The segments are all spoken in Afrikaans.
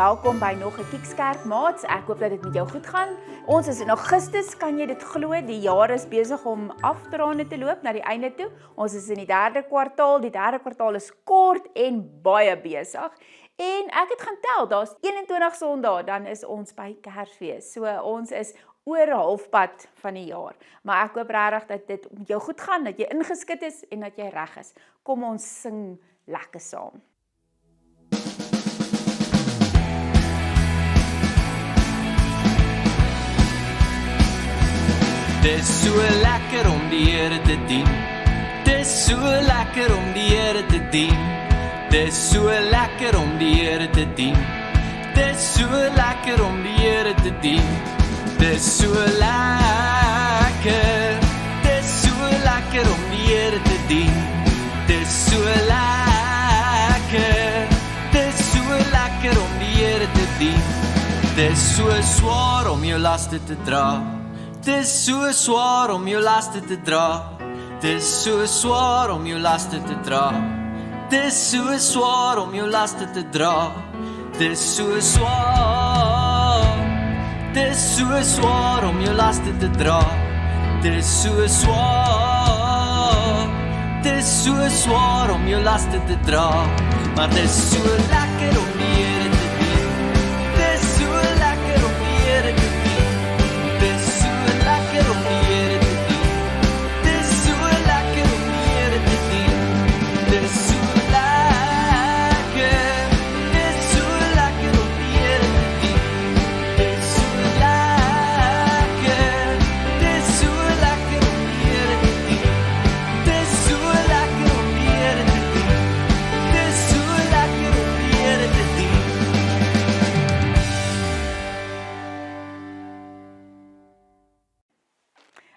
welkom by nog 'n Kikskerk maats. Ek hoop dat dit met jou goed gaan. Ons is in Augustus, kan jy dit glo? Die jaar is besig om afdraande te loop na die einde toe. Ons is in die derde kwartaal. Die derde kwartaal is kort en baie besig. En ek het gaan tel, daar's 21 Sondae, dan is ons by Kersfees. So ons is oor halfpad van die jaar. Maar ek hoop regtig dat dit met jou goed gaan, dat jy ingeskit is en dat jy reg is. Kom ons sing lekker saam. Dis so lekker om die Here te dien. Dis so lekker om die Here te dien. Dis so lekker om die Here te dien. Dis so lekker om die Here te dien. Dis so lekker. Dis so lekker om die Here te dien. Dis so lekker. Dis so lekker om die Here te dien. Dis so swaar om jou laste te dra. Dis so swaar om jou laste te dra. Dis so swaar om jou laste te dra. Dis so swaar om jou laste te dra. Dis so swaar. Dis so swaar om jou laste te dra. Dis so swaar. Dis so swaar om jou laste te dra. Maar dis so lekker om die Here te dien. Dis so lekker om die Here te dien. Dis so lekker om die Here te dien. Dis so lekker om die Here te dien. Dis so lekker. Dis so lekker om die Here te dien. Dis so lekker. Dis so lekker om die Here te dien. Dis so lekker om die Here te dien. Dis so lekker om die Here te dien.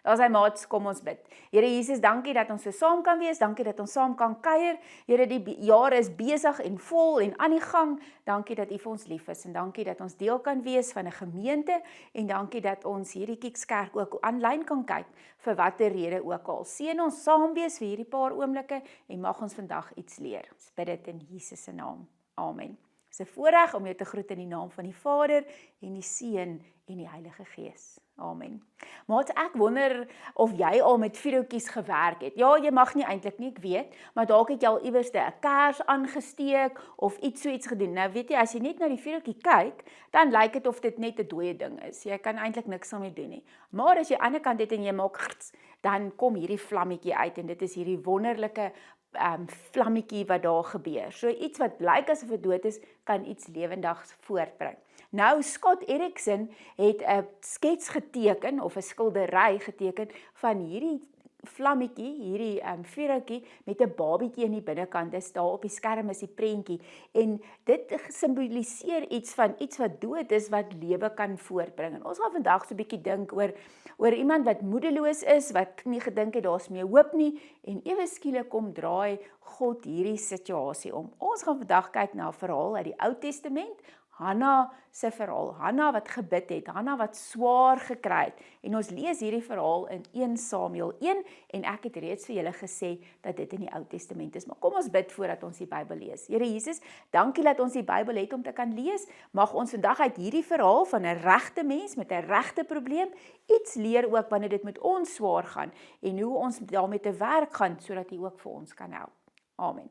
Daar sy maats, kom ons bid. Here Jesus, dankie dat ons so saam kan wees, dankie dat ons saam kan kuier. Here, die jaar is besig en vol en aan die gang. Dankie dat U vir ons lief is en dankie dat ons deel kan wees van 'n gemeente en dankie dat ons hierdie Kikskerk ook aanlyn kan kyk vir watter rede ook al. Seën ons saam wees vir hierdie paar oomblikke en mag ons vandag iets leer. Ons bid dit in Jesus se naam. Amen. Dit is 'n voorreg om jou te groet in die naam van die Vader en die Seun en die Heilige Gees. Amen. Maar ek wonder of jy al met vuurhoutjies gewerk het. Ja, jy mag nie eintlik nie, ek weet, maar dalk het jy al iewers 'n kers aangesteek of so iets gedoen. Nou weet jy, as jy net na die vuurhoutjie kyk, dan lyk dit of dit net 'n dooie ding is. Jy kan eintlik niks daarmee doen nie. Maar as jy aan die ander kant het en jy maak grts, dan kom hierdie vlammetjie uit en dit is hierdie wonderlike vlammetjie wat daar gebeur. So iets wat blyk asof dit dood is, kan iets lewendigs voortbring. Nou, Scott Erickson het 'n skets geteken of 'n skildery geteken van hierdie vlammetjie, hierdie vuurhoutjie met 'n babietjie in die binnekant. Dis daar op die skerm is die prentjie en dit simboliseer iets wat dood is wat lewe kan voortbring. En ons gaan vandag so 'n bietjie dink oor iemand wat moedeloos is, wat nie gedink het daar's meer hoop nie en ewe skielik kom draai God hierdie situasie om. Ons gaan vandag kyk na 'n verhaal uit die Ou Testament. Hanna se verhaal, Hanna wat gebid het, Hanna wat swaar gekry het. En ons lees hierdie verhaal in 1 Samuel 1 en ek het reeds vir julle gesê dat dit in die Ou Testament is. Maar kom ons bid voordat ons die Bybel lees. Here Jesus, dankie dat ons die Bybel het om te kan lees. Mag ons vandag uit hierdie verhaal van 'n regte mens met 'n regte probleem iets leer ook wanneer dit met ons swaar gaan en hoe ons daarmee te werk gaan sodat U ook vir ons kan help. Amen.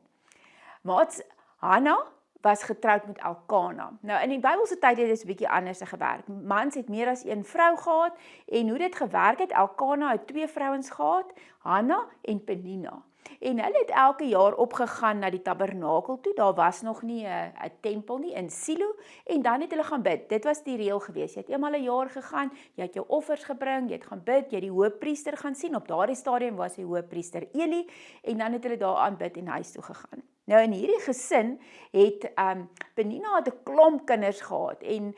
Maats, Hanna was getroud met Elkana. Nou in die Bybelse tyd het dit 'n bietjie anders gewerk. Mans het meer as een vrou gehad en hoe dit gewerk het, Elkana het 2 vrouens gehad, Hanna en Penina. En hulle het elke jaar opgegaan na die tabernakel toe. Daar was nog nie 'n tempel nie in Silo en dan het hulle gaan bid. Dit was die reël gewees. Jy het eenmal 'n jaar gegaan, jy het jou offers gebring, jy het gaan bid, jy het die hoofpriester gaan sien. Op daardie stadium was die hoofpriester Eli en dan het hulle daar aanbid en huis toe gegaan. Nou in hierdie gesin het Penina het 'n klomp kinders gehad en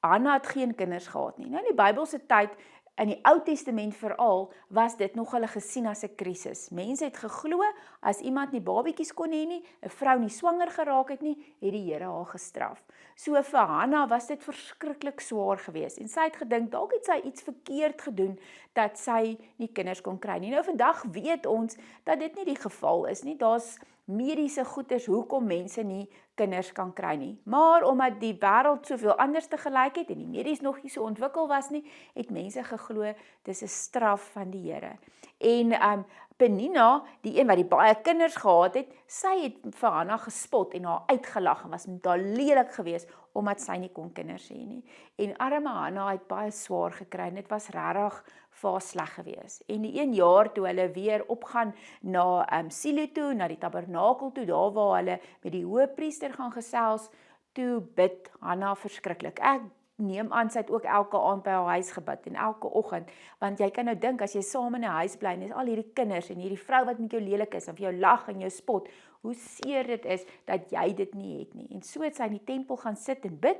Hanna het geen kinders gehad nie. Nou in die Bybelse tyd, in die Ou Testament veral, was dit nog hulle gesien as 'n krisis. Mense het geglo, as iemand nie babietjies kon hê nie, 'n vrou nie swanger geraak het nie, het die Here haar gestraf. So vir Hanna was dit verskriklik swaar geweest en sy het gedink, dalk het sy iets verkeerd gedoen, dat sy nie kinders kon kry nie. Nou vandag weet ons, dat dit nie die geval is nie. Daar's mediese goeders hoekom mense nie kinders kan kry nie. Maar omdat die wêreld soveel anders te gelyk het en die medies nog nie so ontwikkel was nie, het mense geglo dis 'n straf van die Here. En Penina, die een wat die baie kinders gehad het, sy het vir Hanna gespot en haar uitgelag en was met haar lelik geweest omdat sy nie kon kinders hê nie. En arme Hanna het baie swaar gekry en dit was regtig vir haar sleg geweest. En die een jaar toe hulle weer opgaan na Silo toe, na die tabernakel toe, daar waar hulle met die hoëpriester gaan gesels, toe bid Hanna verskriklik. Ek neem aan, sy het ook elke aand by haar huis gebid en elke oggend, want jy kan nou dink, as jy saam in 'n huis bly en is al hierdie kinders en hierdie vrou wat met jou lelik is en vir jou lag en jou spot, hoe seer dit is dat jy dit nie het nie. En so het sy in die tempel gaan sit en bid,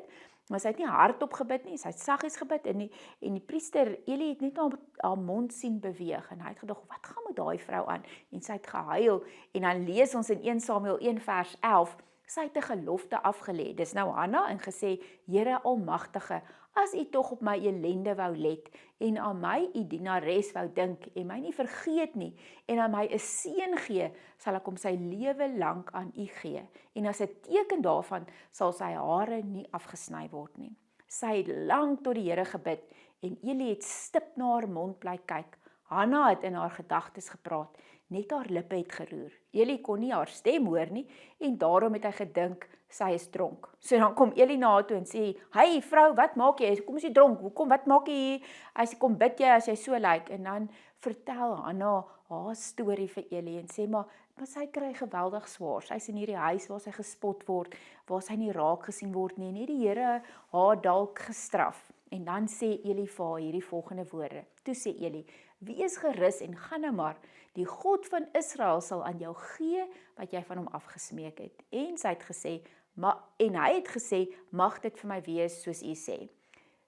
maar sy het nie hardop gebid nie, sy het saggies gebid en die priester Eli het net haar mond sien beweeg en hy het gedog, wat gaan met daai vrou aan? En sy het gehuil en dan lees ons in 1 Samuel 1 vers 11, sy het 'n gelofte afgelê. Dis nou Hanna en gesê, Here Almagtige, as u tog op my ellende wou let en aan my u dienares wou dink en my nie vergeet nie en aan my 'n seun gee, sal ek hom sy lewe lank aan u gee. En as 'n teken daarvan sal sy hare nie afgesny word nie. Sy het lank tot die Here gebid en Eli het stip na haar mond bly kyk. Hanna het in haar gedagtes gepraat, net haar lippe het geroer. Eli kon nie haar stem hoor nie en daarom het hy gedink sy is dronk. So dan kom Eli na haar toe en sê, "Hey vrou, wat maak jy? Hoekom is jy dronk? Wat maak jy hier? As jy kom bid jy as jy so lyk." En dan vertel Hanna haar storie vir Eli en sê, maar sy kry geweldig swaar. Sy's in hierdie huis waar sy gespot word, waar sy nie raak gesien word nie, en het die Here haar dalk gestraf. En dan sê Eli vir haar hierdie volgende woorde. Toe sê Eli, "Wees gerus en gaan nou maar, die God van Israel sal aan jou gee wat jy van hom afgesmeek het." En hy het gesê, "Mag dit vir my wees soos u sê."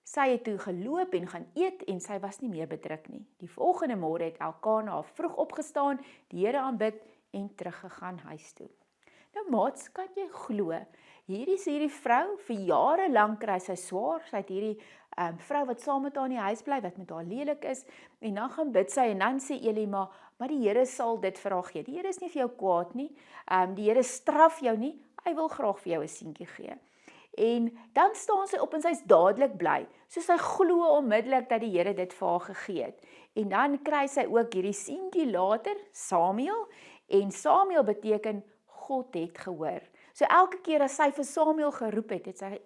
Sy het toe geloop en gaan eet en sy was nie meer bedruk nie. Die volgende môre het Elkana vroeg opgestaan, die Here aanbid en teruggegaan huis toe. Nou maats, kan jy glo, hierdie vrou, vir jare lank kry sy swaar, sy het hierdie vrou wat saam met haar in die huis bly, wat met haar lelik is, en dan gaan bid sy, en dan sê Eli, maar die Here sal dit vir haar gee. Die Here is nie vir jou kwaad nie, die Here straf jou nie, hy wil graag vir jou 'n seentjie gee. En dan staan sy op en sy is dadelik bly, so sy glo onmiddellik dat die Here dit vir haar gegee het. En dan kry sy ook hierdie seentjie later, Samuel, en Samuel beteken God het gehoor. So elke keer as sy vir Samuel geroep het, het sy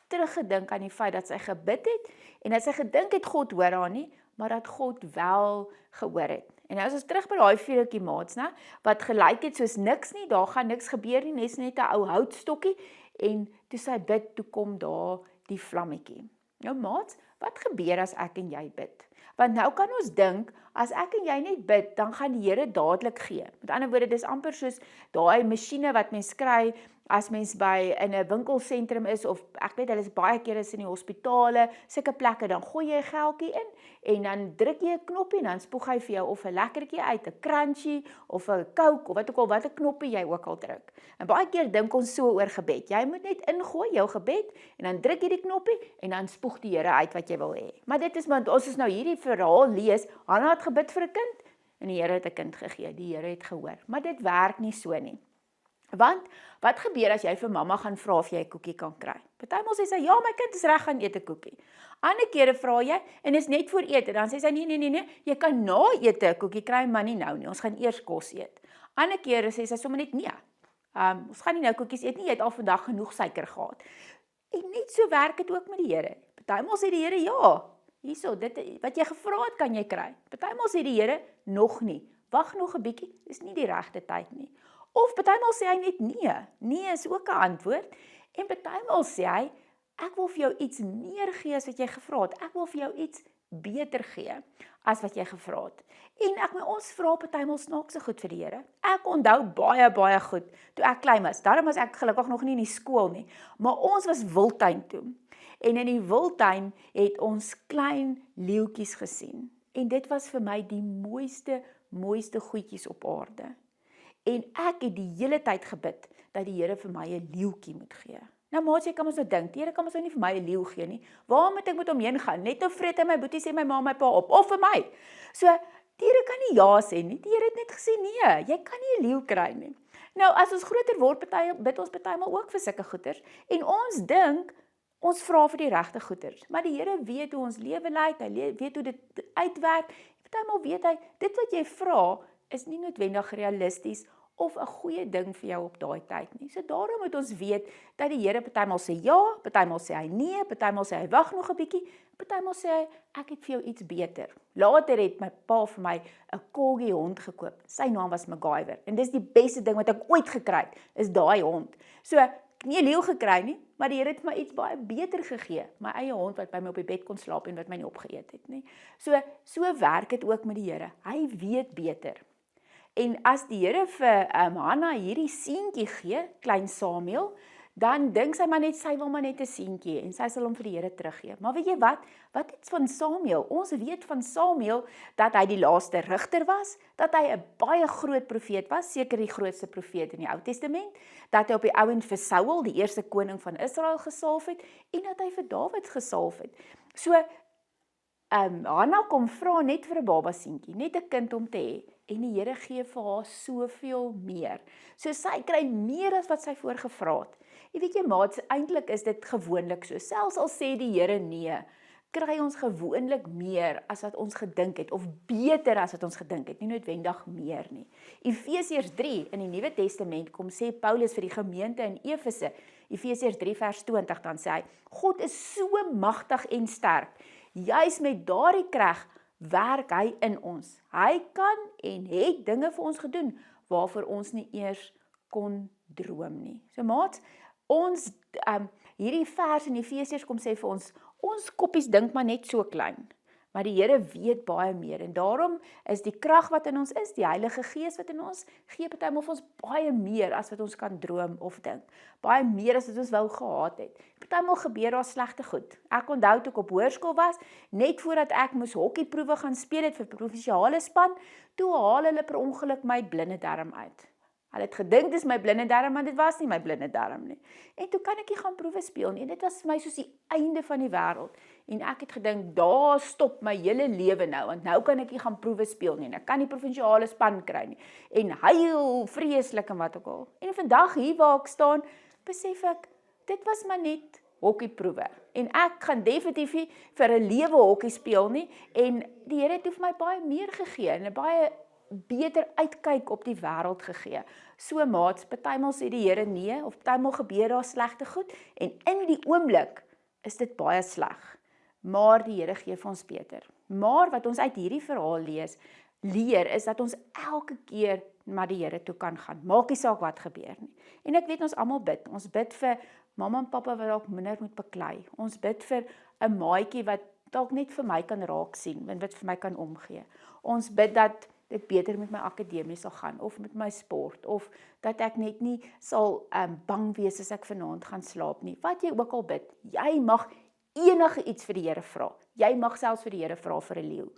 teruggedink aan die feit dat sy gebid het, en dat sy gedink het God hoor haar nie, maar dat God wel gehoor het. En nou is ons terug by daai vuurtjie maats, né, wat gelyk het soos niks nie, daar gaan niks gebeur nie, net 'n ou houtstokkie, en toe sy bid, toe kom daar die vlammetjie. Nou maats, wat gebeur as ek en jy bid? Want nou kan ons dink, as ek en jy net bid, dan gaan die Here dadelik gee. Met ander woorde, dis amper soos daai masjiene wat mens kry, as mens in 'n winkelsentrum is, of ek weet, hulle is baie keer is in die hospitale, sulke plekke, dan gooi jy 'n geldjie in, en dan druk jy 'n knoppie, en dan spoeg hy vir jou of 'n lekkertjie uit, 'n crunchy, of 'n Coke, of wat ook al, wat 'n knoppie jy ook al druk. En baie keer dink ons so oor gebed, jy moet net ingooi jou gebed, en dan druk jy die knoppie, en dan spoeg die Here uit wat jy wil hê. Maar dit is, want ons is nou hierdie verhaal lees, Hanna het gebid vir 'n kind, en die Here het 'n kind gegee, die Here het gehoor. Maar dit werk nie so nie. Want, wat gebeur as jy vir mamma gaan vra of jy 'n koekie kan kry? Partymal sê sy, ja, my kind is reg, gaan eet 'n koekie. Ander kere vra jy, en is net voor ete, dan sê sy, nee, jy kan na ete 'n koekie kry, maar nie nou nie, ons gaan eers kos eet. Ander kere sê sy sommer net, nee, ons gaan nie nou koekies eet nie, jy het al vandag genoeg suiker gehad. En net so werk dit ook met die Here. Partymal sê die Here, ja, hierso, dit wat jy gevra het, kan jy kry. Partymal sê die Here, nog nie, wag nog 'n bietjie, dis nie die regte tyd nie. Of partymal sê hy net nee, nee is ook 'n antwoord, en partymal sê hy, ek wil vir jou iets meer gee as wat jy gevra het, ek wil vir jou iets beter gee as wat jy gevra het. En ons vra partymal snaakse goed vir die Here. Ek onthou baie goed, toe ek klein was, daarom was ek gelukkig nog nie in die skool nie, maar ons was wildtuin toe, en in die wildtuin het ons klein leeuetjies gesien, en dit was vir my die mooiste goedjies op aarde. En ek het die hele tyd gebid, dat die Here vir my 'n leeuetjie moet gee. Nou maat, jy kan ons nou dink, die Here kan ons nou nie vir my 'n leeu gee nie. Waar moet ek met hom heen gaan? Net nou vreet hy my boetie, sê my ma, my pa op, of vir my. So, die Here kan nie ja sê nie, die Here het net gesê nee, jy kan nie 'n leeu kry nie. Nou, as ons groter word, bid ons partymal ook vir sulke goeders, en ons dink, ons vra vir die regte goeders, maar die Here weet hoe ons lewe lyk, hy weet hoe dit uitwerk, partymal weet hy, dit wat jy vra, is nie noodwendig realisties, of 'n goeie ding vir jou op daai tyd nie. So daarom moet ons weet, dat die Here partymal sê ja, partymal sê hy nee, partymal sê hy wag nog 'n bietjie, partymal sê hy, ek het vir jou iets beter. Later het my pa vir my 'n corgi hond gekoop, sy naam was MacGyver, en dis die beste ding wat ek ooit gekry het, is daai hond. So, nie 'n leeu gekry nie, maar die Here het my iets baie beter gegee, my eie hond wat by my op die bed kon slaap en wat my nie opgeëet het nie. So werk dit ook met die Here, hy weet beter. En as die Here vir Hanna hierdie seentjie gee, klein Samuel, dan dink sy maar net, sy wil maar net 'n seentjie, en sy sal hom vir die Here teruggee. Maar weet jy wat? Wat is van Samuel? Ons weet van Samuel, dat hy die laaste rigter was, dat hy 'n baie groot profeet was, seker die grootste profeet in die Ou Testament, dat hy op die ouend vir Saul, die eerste koning van Israel, gesalf het, en dat hy vir Dawid gesalf het. So, Hanna kom vra net vir 'n babaseentjie, net 'n kind om te hê, en die Here gee vir haar soveel meer. So sy kry meer as wat sy voorgevra het. Jy weet jy maats, eintlik is dit gewoonlik so. Selfs al sê die Here nee, kry ons gewoonlik meer as wat ons gedink het, of beter as wat ons gedink het, nie noodwendig meer nie. Efesiërs 3 in die Nuwe Testament kom sê Paulus vir die gemeente in Efese, Efesiërs 3 vers 20, dan sê hy, God is so magtig en sterk, juis met daardie krag werk hy in ons. Hy kan en het dinge vir ons gedoen, waarvoor ons nie eers kon droom nie. So maats, ons, hierdie vers in Efesiërs kom sê vir ons koppies dink maar net so klein, maar die Here weet baie meer, en daarom is die krag wat in ons is, die Heilige Gees wat in ons, gee partymal vir ons baie meer as wat ons kan droom of dink, baie meer as wat ons wou gehad het. Partymal gebeur daar slegte goed. Ek onthou toe ek op hoërskool was, net voordat ek moes hokkieproewe gaan speel het vir provinsiale span, toe haal hulle per ongeluk my blinde darm uit. Hulle het gedink dis my blinde darm, maar dit was nie my blinde darm nie. En toe kan ek nie gaan proewe speel nie, en dit was vir my soos die einde van die wêreld. En ek het gedink, daar stop my hele lewe nou, want nou kan ek nie gaan proewe speel nie, en ek kan nie provinsiale span kry nie, en huil vreeslik en wat ook al. En vandag hier waar ek staan, besef ek, dit was maar net hokkieproewe, en ek gaan definitief nie vir 'n lewe hokkie speel nie, en die Here het vir my baie meer gegee, en 'n baie beter uitkyk op die wêreld gegee. So maats, partymal sê die Here nee, of partymal gebeur daar slegte goed, en in die oomblik is dit baie sleg. Maar die Here gee vir ons beter. Maar wat ons uit hierdie verhaal leer, is dat ons elke keer na die Here toe kan gaan. Maak nie saak wat gebeur nie. En ek weet ons almal bid. Ons bid vir mamma en pappa wat dalk minder moet beklei. Ons bid vir 'n maatjie wat dalk net vir my kan raak sien, en wat vir my kan omgee. Ons bid dat dit beter met my akademie sal gaan, of met my sport, of dat ek net nie sal bang wees as ek vanaand gaan slaap nie. Wat jy ook al bid, jy mag enige iets vir die Here vra. Jy mag selfs vir die Here vra vir 'n leeu.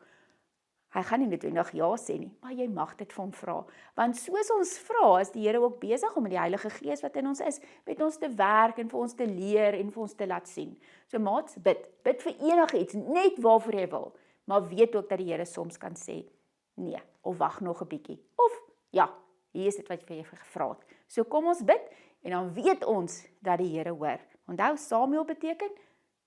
Hy gaan nie noodwendig ja sê nie, maar jy mag dit vir hom vra. Want soos ons vra, is die Here ook besig om met die Heilige Gees wat in ons is, met ons te werk en vir ons te leer en vir ons te laat sien. So maats, bid vir enige iets, net waarvoor jy wil, maar weet ook dat die Here soms kan sê, nee, of wag nog 'n bietjie, of ja, hier is dit wat vir jy gevra het. So kom ons bid, en dan weet ons dat die Here hoor. Onthou, Samuel beteken,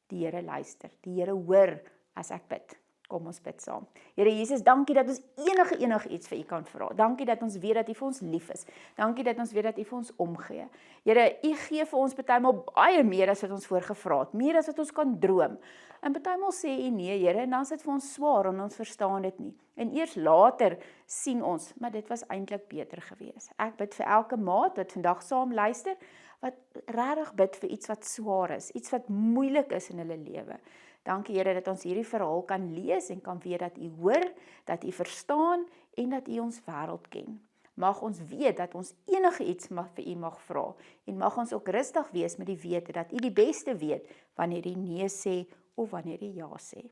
die Here luister, die Here hoor as ek bid. Kom ons bid saam. Here Jesus, dankie dat ons enige iets vir U kan vra. Dankie dat ons weet dat U vir ons lief is. Dankie dat ons weet dat U vir ons omgee. Here, U gee vir ons partymal baie meer as wat ons voorgevra het, meer as wat ons kan droom. En partymal sê U nee, Here, en dan is dit vir ons swaar en ons verstaan dit nie. En eers later sien ons, maar dit was eintlik beter gewees. Ek bid vir elke maat wat vandag saam luister, wat regtig bid vir iets wat swaar is, iets wat moeilik is in hulle lewe. Dankie Here dat ons hierdie verhaal kan lees en kan weet dat U hoor, dat U verstaan en dat U ons wêreld ken. Mag ons weet dat ons enige iets vir U mag vra, en mag ons ook rustig wees met die wete dat U die beste weet wanneer U nee sê of wanneer U ja sê.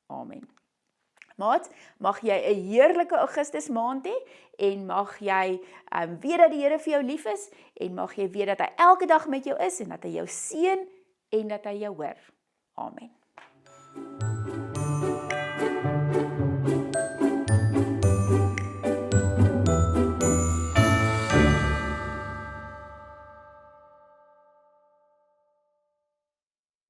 Amen. Maat, mag jy 'n heerlike Augustus maand hê, en mag jy weet dat die Here vir jou lief is, en mag jy weet dat hy elke dag met jou is, en dat hy jou seën, en dat hy jou hoor. Amen.